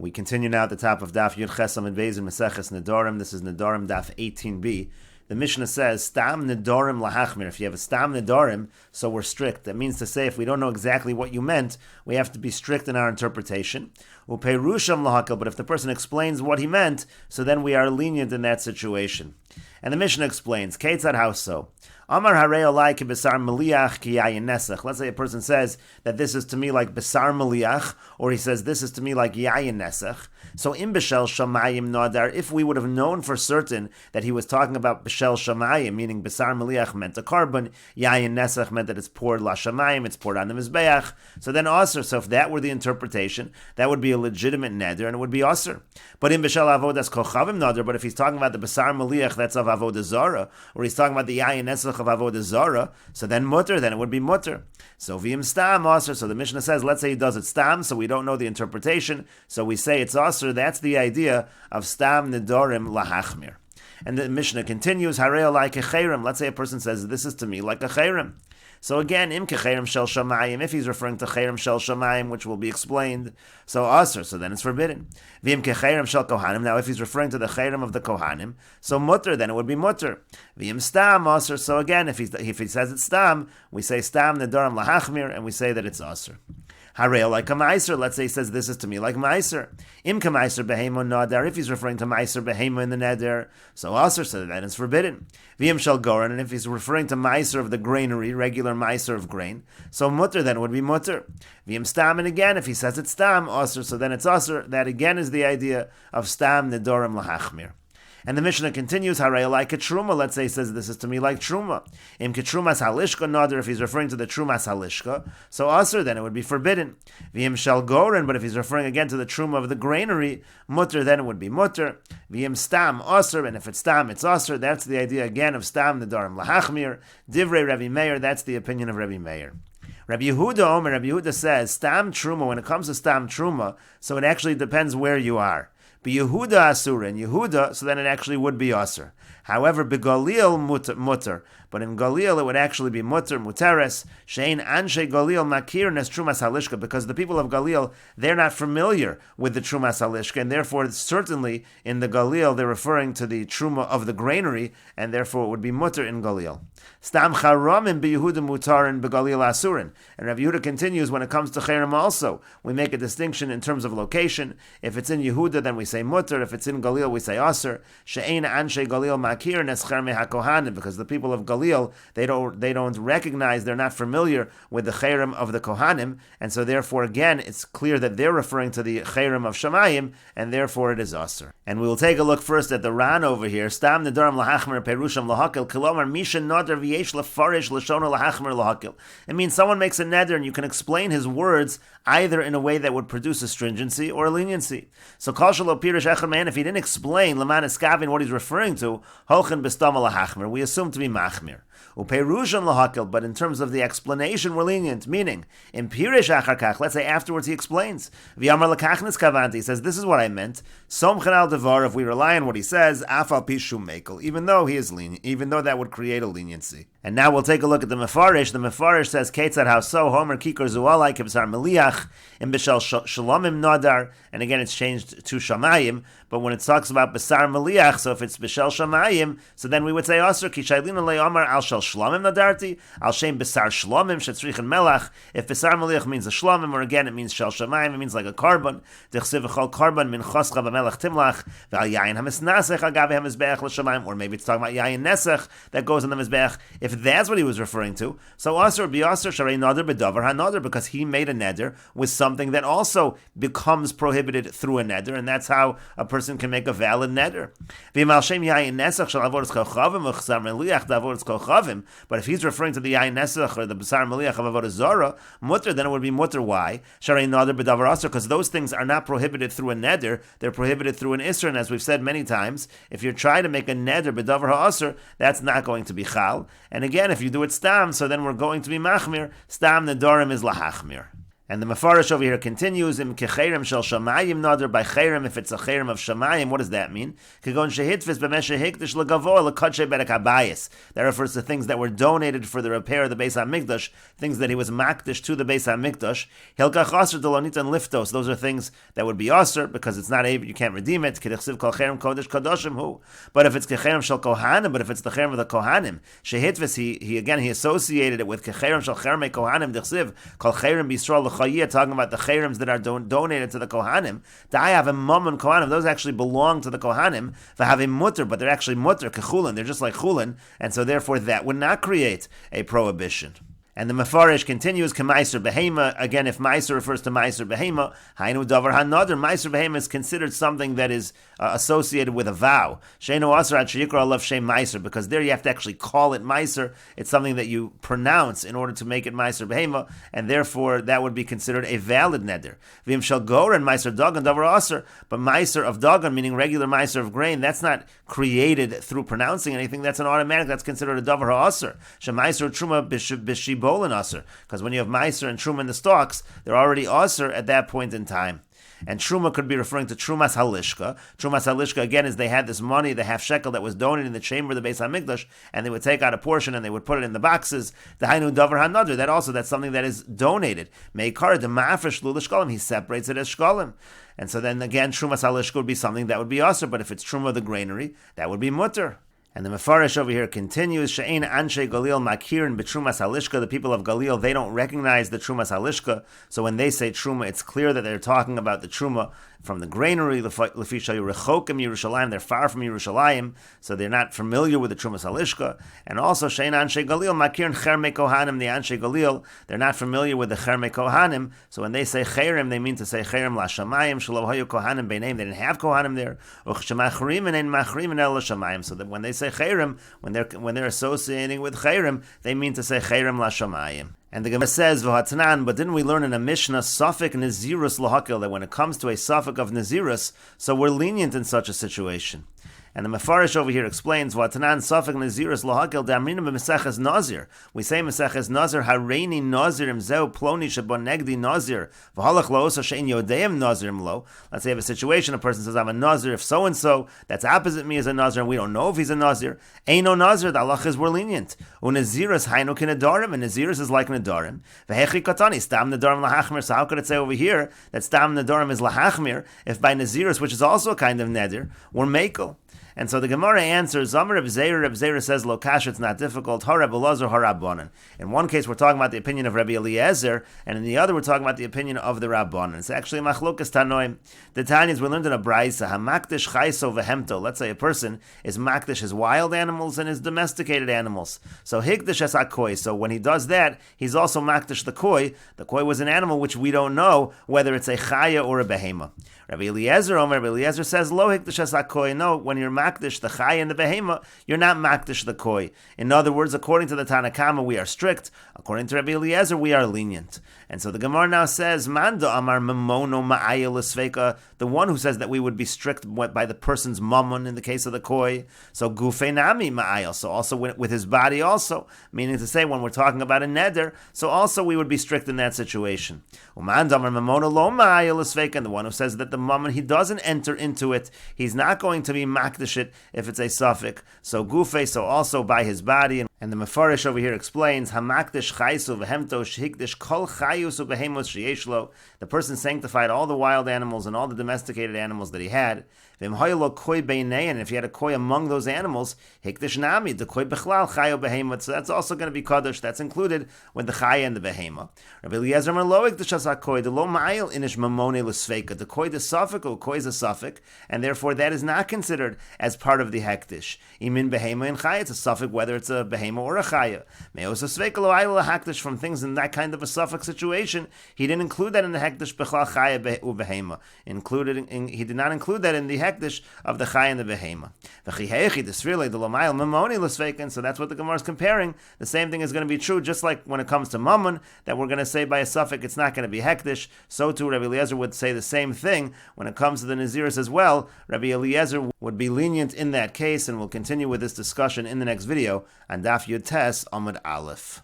We continue now at the top of Daf Yud Ches Amud Beis in Meseches Nedarim. This is Nedarim Daf 18b. The Mishnah says, Stam Nedarim lahachmir. If you have a Stam Nedarim, so we're strict. That means to say, if we don't know exactly what you meant, we have to be strict in our interpretation. Uperusham lahakil. But if the person explains what he meant, so then we are lenient in that situation. And the Mishnah explains, Keitzad, how so? Amar harei olai ki besar meliach ki yayin nesach. Let's say a person says that this is to me like besar meliach, or he says this is to me like yayin nesach. So in b'shel shamayim nadar, if we would have known for certain that he was talking about b'shel shamayim, meaning besar meliach meant a carbon, yayin nesach meant that it's poured la shamayim, it's poured on the mizbeach. So then aser. So if that were the interpretation, that would be a legitimate neder and it would be aser. But in b'shel avodas kochavim nadar, but if he's talking about the besar meliach, that's of avodah zara, or he's talking about the yayin nesach of avodah zara, so then mutter, then it would be mutter. So v'im stam aser. So the Mishnah says, let's say he does it stam, so we don't know the interpretation, so we say it's aser. That's the idea of stam nedarim lahachmir. And the Mishnah continues, harei olai kecherim. Let's say a person says, this is to me like a cherim. So again, im kecherim shel shamayim, if he's referring to cherim shel shamayim, which will be explained, so aser, so then it's forbidden. V'im kecherim shel kohanim, now if he's referring to the cherim of the kohanim, so mutter, then it would be mutter. V'im stam aser, so again, if he says it's stam, we say stam nedarim lahachmir, and we say that it's aser. Harei like a meiser. Let's say he says this is to me like meiser. Im kameiser behemo nadar. If he's referring to meiser behemo in the neder, so aser, so that is forbidden. V'im shel goren, and if he's referring to meiser of the granary, regular meiser of grain, so mutter, then it would be mutter. V'im stam, and again if he says it's stam aser, so then it's aser. That again is the idea of stam nedarim lahachmir. And the Mishnah continues, harei like a truma. Let's say he says this is to me like truma. Im ketrumas halishka nader, if he's referring to the trumas halishka, so aser, then it would be forbidden. V'im shel goren, but if he's referring again to the truma of the granary, mutter, then it would be mutter. V'im stam aser, and if it's stam, it's aser. That's the idea again of stam nedarim lahachmir. Divrei Rabbi Meir, that's the opinion of Rabbi Meir. Rabbi Yehuda says stam truma. When it comes to stam truma, so it actually depends where you are. Be Yehuda asur, in Yehuda, so then it actually would be aser. However, be Galil mutter, but in Galil it would actually be mutter, muteres, shein anshe Galil makir nes trumas halishka, because the people of Galil, they're not familiar with the trumas halishka, and therefore certainly in the Galil they're referring to the truma of the granary, and therefore it would be mutter in Galil. Stam charamim be Yehuda mutarin be Galil asurin. And Rabbi Yehuda continues, when it comes to cherim also, we make a distinction in terms of location. If it's in Yehuda, then we say mutter. If it's in Galil, we say aser. She'ein anshe Galil makir neschar mehakohanim, because the people of Galil, they don't recognize, they're not familiar with the cherim of the kohanim, and so therefore again it's clear that they're referring to the cherim of shamayim, and therefore it is aser. And we will take a look first at the Ran over here. Stam nedarim lahachmer perusham lahakil kilomar misha nadar v'yesh lefarish l'shona lahachmer lahakil. It means someone makes a neder and you can explain his words either in a way that would produce a stringency or a leniency. So kol shelo pirish echad man, if he didn't explain leman eskavin what he's referring to, holchen b'stama lahachmer, we assume to be machmir. Uperusham lahakil, but in terms of the explanation, we're lenient. Meaning, in pirish achar kach, let's say afterwards he explains. V'yamar lekachnis kavanti, he says this is what I meant. Somchen al devar, if we rely on what he says, afal pishum mekel, even though he is lenient, even though that would create a leniency. And now we'll take a look at the Mefarish. The Mefarish says, Keitzad, how so? Homer kikar zualai kibsar meliach in b'shel shalomim nadar. And again, it's changed to shamayim. But when it talks about besar meliach, so if it's b'shel shamayim, so then we would say aser ki shaylina le'amar al shel shlomim nadarti al shem besar shlomim shetzrichin melach. If besar meliach means a shlomim, or again it means shel shamayim, it means like a carbon. Dechsiv v'chol carbon min choscha b'melach timlach v'al yayin hamisnasech agav hamizbeach l'shamayim. Or maybe it's talking about yayin nesech that goes on the mizbeach. If that's what he was referring to, so aser be aser sharei nader bedavar hanader, because he made a neder with something that also becomes prohibited through a neder, and that's how a person can make a valid neder. But if he's referring to the yayin nesach or the besar meliach of avodah zara, mutter, then it would be mutter. Why? Sharei nader bedavar aser, because those things are not prohibited through a neder; they're prohibited through an isser. And as we've said many times, if you're trying to make a neder bedavar ha'aser, that's not going to be chal. And again, if you do it stam, so then we're going to be machmir. Stam nedarim is lahachmir. And the Mefarish over here continues, Im kecherem shel shamayim nader, by cherem, if it's a cherem of shamayim, what does that mean? Kegon shehitfis b'meshe hikdish legavoy lekadshe berek habayis. That refers to things that were donated for the repair of the Beis HaMikdash, things that he was makdish to the Beis HaMikdash. Hilkach aser delonit and liftos. Those are things that would be aser because it's not able, you can't redeem it. Kedichsiv kol cherem kodesh kadoshim hu. But if it's kecherem shel kohanim, but if it's the cherem of the kohanim, shehitfis, he associated it with kecherem shel cherem kohanim. Dichsiv kol cherem b'Yisrael. Talking about the cherems that are donated to the Kohanim. Have a Mammon Kohanim, those actually belong to the Kohanim. They have a mutter, but they're actually mutter, kechulin, they're just like chulin, and so therefore that would not create a prohibition. And the Mefarish continues, K'maiser behema. Again, if Maiser refers to Maiser behema, Hainu davar hanadar. Maiser behema is considered something that is associated with a vow. Sheinu aser ad sheyikra alav shem Maiser, because there you have to actually call it Maiser. It's something that you pronounce in order to make it Maiser behema, and therefore that would be considered a valid neder. V'im shel goren Maiser dagan davar aser. But Maiser of dagan, meaning regular Maiser of grain, that's not created through pronouncing anything. That's an automatic. That's considered a davar ha'aser. She Maiser truma b'shib bolin aser, because when you have Meiser and Truma in the stalks, they're already aser at that point in time. And Truma could be referring to Trumas Halishka. Trumas Halishka, again, is they had this money, the half shekel that was donated in the chamber of the Beis HaMikdash, and they would take out a portion and they would put it in the boxes. The Hainu Davar HaNadr, that's something that is donated. Meikar, the Ma'afresh Lul Shkolim, he separates it as Shkolim. And so then again, Trumas Halishka would be something that would be aser, but if it's Truma of the granary, that would be mutter. And the Mefarish over here continues, She'ein Anshe Galil Makirin B'Trumas Halishka. The people of Galil, they don't recognize the Trumas Halishka. So when they say Truma, it's clear that they're talking about the Truma from the granary. Lefisha Yerechokim Yerushalayim, they're far from Yerushalayim, so they're not familiar with the Trumas Halishka. And also She'ein Anshe Galil Makirin Cherme Kohanim, the Anshe Galil, they're not familiar with the Cherme Kohanim. So when they say Cherem, they mean to say Cherem Lashamayim, Shelo Hayu Kohanim Beinayim, they didn't have Kohanim there. Uchshemachrim and Machrim and El Lashamayim. So that when they say Cherem, when they're associating with Cherem, they mean to say Cherem Lashamayim. And the Gemara says, V'hatnan, but didn't we learn in a Mishnah, Safek Nazirus Lahakil, that when it comes to a Safek of Nazirus, so we're lenient in such a situation. And the Mefarish over here explains, V'atanan Safek Nazirus Lahakil Damrinim Meseches Nazir. We say Meseches Nazir, Hareini Nazirim Zeu Ploni Shabon Negdi Nazir, V'halach La'osa Shein Yodeim Nazirim Lo. Let's say you have a situation, a person says, I'm a Nazir, if so-and-so, that's opposite me is a Nazir, and we don't know if he's a Nazir. Eino Nazir, the halach is we're lenient. Unazirus Hainu Kinedarim, and Nazirus is like Nedarim. V'hechi Katani, Stam Nedarim Lahachmir. So how could it say over here that Stam Nedarim is Lahachmir, if by Nazirus, which is also a kind of Neder, we're Mekel? And so the Gemara answers, Zamar Reb Zeir says, Lo kash, it's not difficult. Ha Reb Elazar, ha Rabbanan. In one case, we're talking about the opinion of Rabbi Eliezer, and in the other, we're talking about the opinion of the Rabbanan. It's actually Machlokas Tanoim. The Tanyas, we learned in a Braisa, Hamakdish Chaiso Vehemto. Let's say a person is Makdish his wild animals and his domesticated animals. So Higdish es HaKoi. So when he does that, he's also Makdish the Koi. The Koi was an animal which we don't know whether it's a Chaya or a Behema. Rabbi Eliezer says, Lo Higdish es HaKoi. No, when you're Makdish the Chaya and the Behema, you're not Makdish the Koi. In other words, according to the Tanakama, we are strict. According to Rabbi Eliezer, we are lenient. And so the Gemara now says, Mando Amar Memono Ma'ayel Esveka, the one who says that we would be strict by the person's mammon in the case of the Koi. So Gufei Nami Ma'ayel, so also with his body also, meaning to say when we're talking about a neder, so also we would be strict in that situation. Umando Amar Memono Lo Ma'ayel Esveka, and the one who says that the mammon, he doesn't enter into it, he's not going to be makdish it if it's a suffix. So Gufei, so also by his body. And the Mefarish over here explains, Hamakdish Chaisu Vehemto Shehikdish Kol Chayus Ubehemos Sheyeshlo. The person sanctified all the wild animals and all the domesticated animals that he had. And if he had a koi among those animals, Hikdish Nami, the koi Bechlal Chayo Behemot. So that's also going to be Kaddish. That's included with the Chaya and the Behema. Rabbi Eliezer Merloik the Shasa Koi, the Lo Ma'il Inish Mamone L'Sveika. The koi the suffix, or koi is a suffix, and therefore that is not considered as part of the Hekdish. Imin Behema and Chaya, it's a suffix whether it's a Behema or a Chaya. Meos a Sveika Lo Ayla Hakdish, from things in that kind of a suffix situation, he didn't include that in the Hekdish Bechlal Chaya Behema. He did not include that in the Hekdish of the Chai and the Behema. So that's what the Gemara is comparing. The same thing is going to be true, just like when it comes to Mammon, that we're going to say by a suffix it's not going to be Hekdish. So too Rabbi Eliezer would say the same thing when it comes to the Naziris as well. Rabbi Eliezer would be lenient in that case, and we'll continue with this discussion in the next video on Daf Yud Tes Amud Aleph.